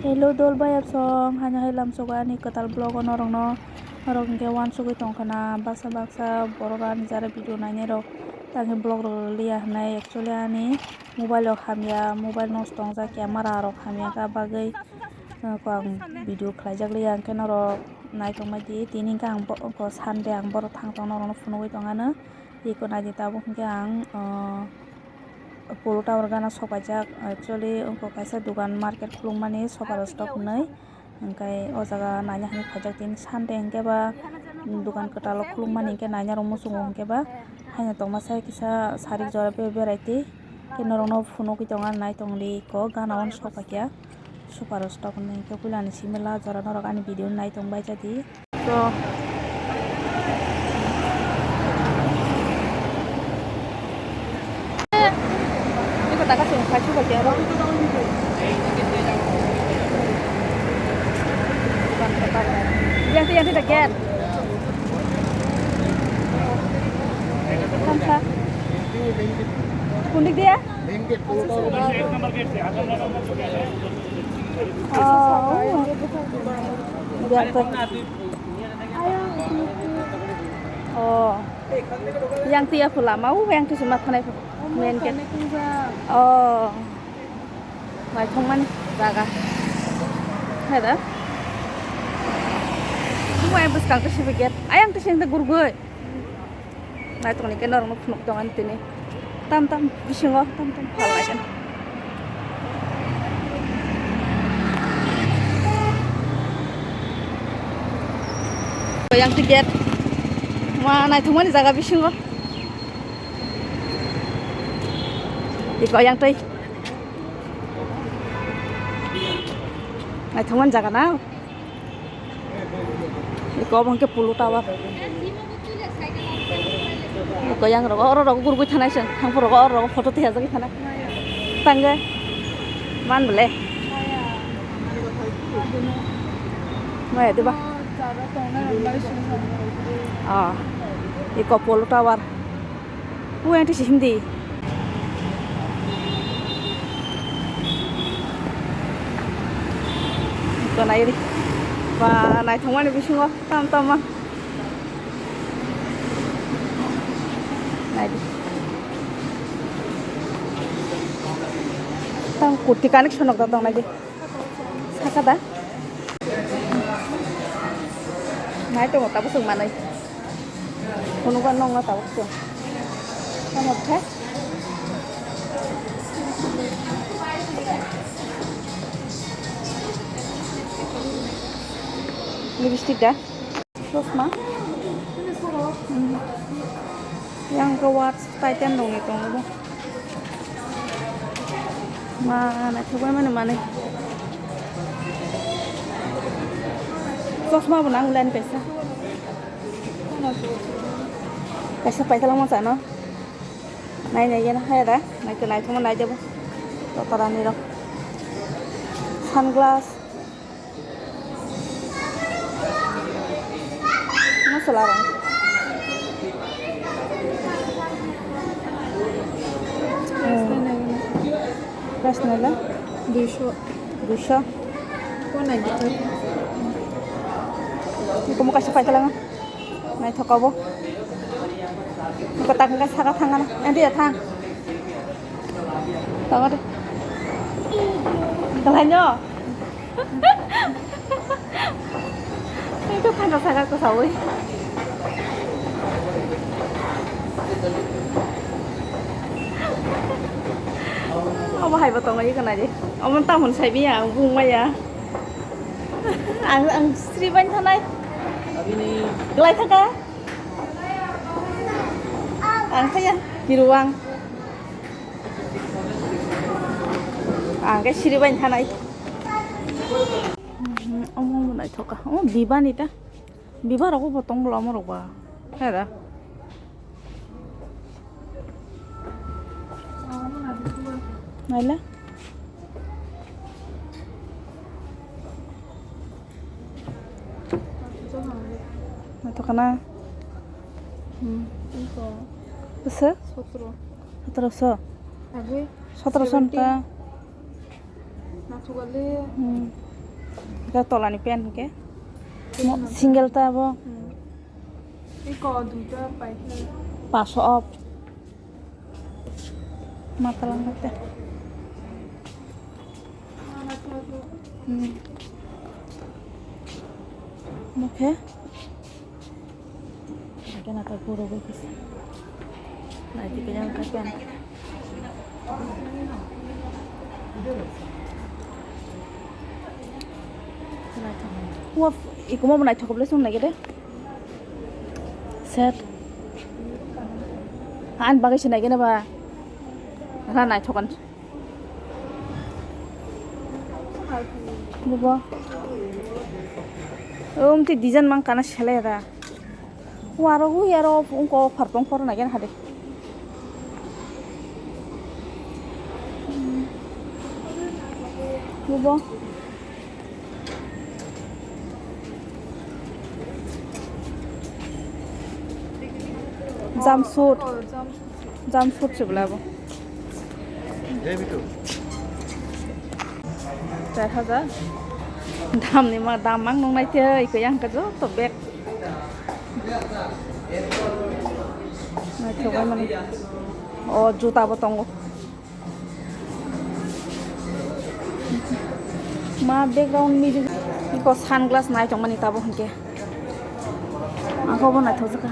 Hello dol bayap song hanya helam soga ni katal blog norong ke wan sogoi tongkana baksa borora ni jara video naine rok tangi blog rok liya hnai actually ani mobile rok hamya mobile nosto tongja camera rok hamya ka bagai ko ang video khlaijak liya angke norok naitongmai di tini ka ang ko Sunday ang borok thangtong norok phunugoi tongano iko naidi tabo hingke ang Polo Tower gana sopajak actually ongko kaisa dugan market khulungmani sopar stock hnai hingkai o jaga naina hini khaijak tin Sunday hingke ba dugan kwtal o khulungmani hingke naina rok muchungo hingke ba haino tongmasa kisa sari jora variety ke norok no phunugoi tonga naitongli ko gana on sopakya sopar stock hnai hingke puilani simela jora norok ani video naitongbai jadi so大家先快出个街吧。yang tidak get. Kamsa. Kundik dia? Oh. Biar tuh. Oh. Yang tiap pula mau yang di Sumatera itu. Main get. Oh. Mai thongman jaga. Heda. Semua yang besar ke sini get. Ayang ke sini gurgoi. Mai thong ni kan orang nuk jangan tini. Tam bisingo tam hal aja. Yang tiket. Mana thongman jaga bisingo. Iko yang tei. Nai thongman jaga na. Iko bangke Polo Tower. Iko yang rogo gurgui thanai sen. Hang rogo photo ti hajagi thanai. Tangge. Man bole. Mai diba. Ah. Iko Polo Tower. Wu yang ti simdi. Iko nai ri. Và này thong mani bisingo tam man này tam kurti kanik sonok da tong nai saka da nai to ta busung manai kono kan nong ta busung kamu teh lipstick dah, Rosma. Yang kewat Titan dong itu, mana coba mana. Rosma benang bulan pesa. Pesa pesa lama sana. Naik ya na, hay dah. Naik cuma naik aja bu. Totoran ni dong. Sunglass. Selarang. Kasnala 200. Kau nak gitu? Kamu kasih pakai lang. Naik toko bo. Kau takkan sangat tangan. Nanti ya tang. Tahu deh. Kelanyo. Itu kan sangat kusawui. Ông hay vào tông ấy cái này đi. Ông tao muốn xài bia ông vùng mày à? Ang Sri Banh thân này. Gelai thang ka? Ang kaya di ruang. Ang cái Sri Banh thân này. Ông này thôi cả. Ông biba nih ta. Biba aku potong lama roba. Ada. Nala. Itu kana. Itu. Besar? 1700. Aku 1700 ta. Nah, coba Kita tolani pen ke. Single ta bo. Iko duta pai. 500 off. Mata lang kate. Okay. Lagi nak puro begis. Nah, itu yang kapian. Wah, iku mau naik coklat sun lagi deh. Set. An bagai sini lagi nih ba. Rana naik coklat. Buba. Ti desain mang kana selera. Waro yaro unko farpong foro lagi nih hade. Buba. Jumpsuit sebelah bu. 4,000. Dam ni mah damang nung naik je, ikut yang kerja tebek. Naik coba mana? Oh juta potong. Ma background music. Ikut sunglass naik cuma ni tabu hingga. Aku pun naik tu juga.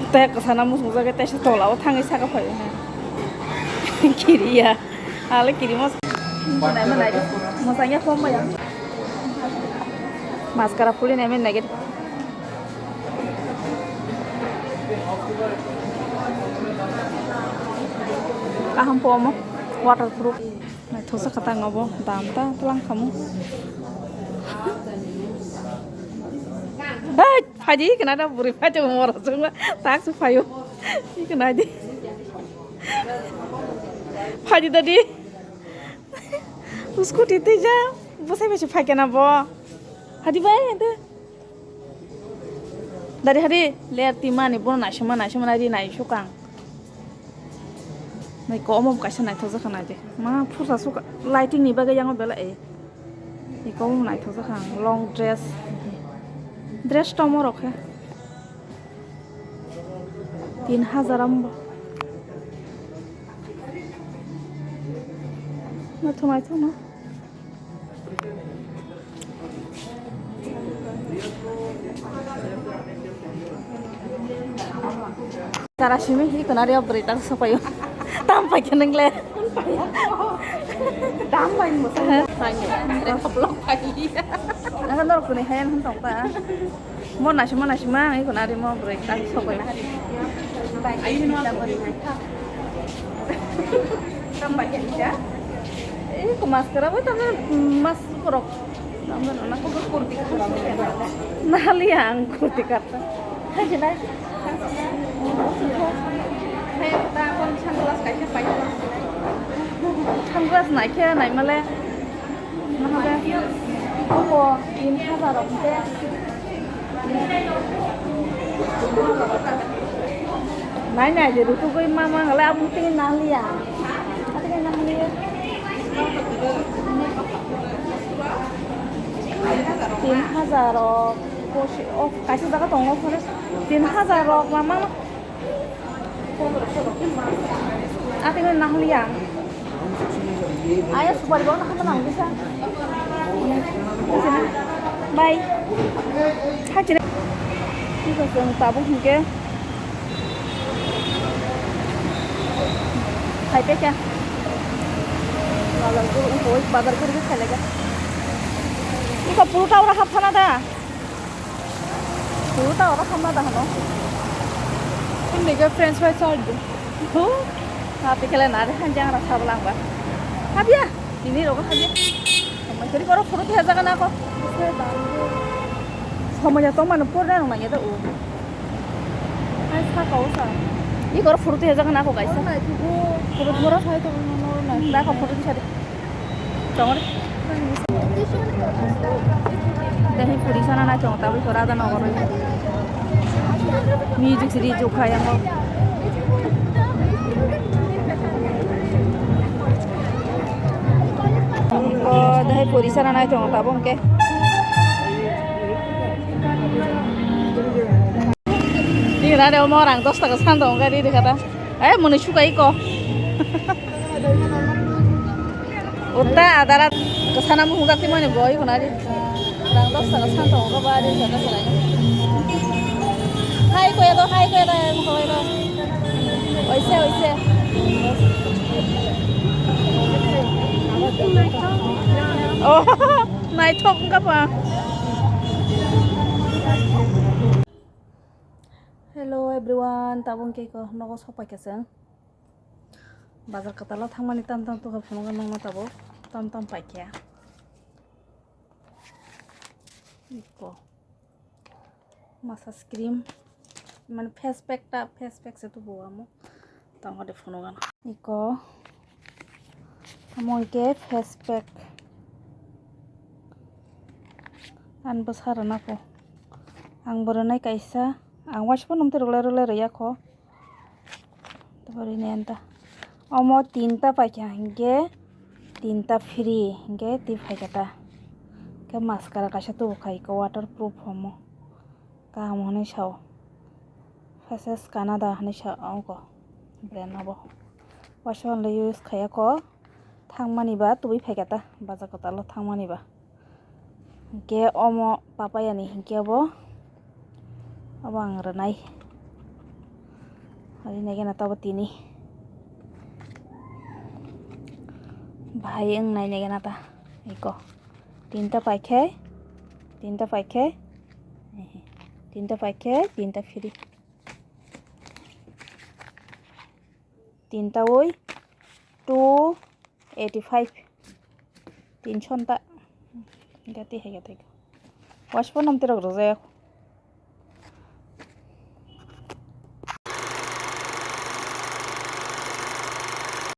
Teh kesana musuh saya teh sekolah, tangi saya apa ya? Kiri ya, ale kiri mas. Mana lagi? Masanya form ya? Maskara pulih nih lagi. Aham form waterproof. Nah, terus kata ngobrol, damta telang kamu. Haji kenapa buri pacu umur semua tak supaya ikan aja Haji tadi उसको देते जा वो से बेच फाके ना बो Haji baik itu dari hari lihat timah nih pun nasi mana di nasi sukang nih kau mau kasih naik terus kan aja mah pura suka lighting nih bagai yang bela nih kau mau naik terus kan long dress dress tomo rokhe 3,000 ambo na thomai tho no cara simi hi kenari berita supaya tampai kenengle tampai musa tanya blog pagi nah kan dor kuni hayan han tong ta mo nasi mang i kenari mo berita supaya ayo kita berita tampai ya ke masker apa tapi mas kurok namun anak aku kurti nah liang kurti kata aja lah kayak kita kon sunglass kayak siapa ya sunglass naik ya naik malah nah apa oh ini apa roknya naik aja dulu tuh gue mama ngeliat aku tinggal nali ya aku tinggal nali 3,000 oh kasih zakat tonggo terus 3,000 mama aku tinggal nali ya ayo supaya bawa nak tenang bisa bye haji ini kan tabung hingga hai pecah bazar guru भी खेलेगा इसका पुरुटा और खाना था पुरुटा और खाना था ना Ini ke French fries aja. tuh tapi kalian ada hanjang rasa belang ba tapi ya ini loh aja sama jadi kalau perut ya jangan aku sama jatuh mana pun ada nanya tuh Ay sakausa. ini kalau perut ya jangan aku guys Nah itu perut murah saya tuh normal. nggak aku perut bisa deh jangan deh puri sana na chong tapi suara ada nomor music sedih juga yang mau dahi porisana nai tong tabong ke. Di na de mo orang 10 taka sandong ga di kata. Muni sukai ko. Utta adarat kesana mu hungak ti mani boy hunari. Orang 10 taka sandong ga ba di kata saranya. Hai ko ya mo ko ya. Oise. Oh, naik tok enggak pa? Hello everyone, tabung ke ko nogo sopai keseng. Bazar katalo thangmani tam to ka phonga nang tabo tam pai kya. Iko. Massage cream man face pack se tu bo amo. Tang de phonga na. Iko. Amo ke face pack. An besar na ko. Ang berenai kaisa. Ang wash pun nanti roller ya ko. Tapi ini enta. Omo tinta pakai hingga tinta free hingga tip kata. Ke maskara kasih tuh kai ko waterproof homo. Kamu nih show. Faces Canada nih show ko. Brand apa? Wash on le use kayak ko. Thang mani ba tuh kata. Baca kata lo thang mani ba. Hingga omo papa ya nih hingga bo. Abang renai. Hari ini kita tahu tini. Bahaya nai nih kita. Iko. Tinta pakai. Tinta free. Tinta woi 285. 300 tak. Ganti hai. Wash pun nanti rok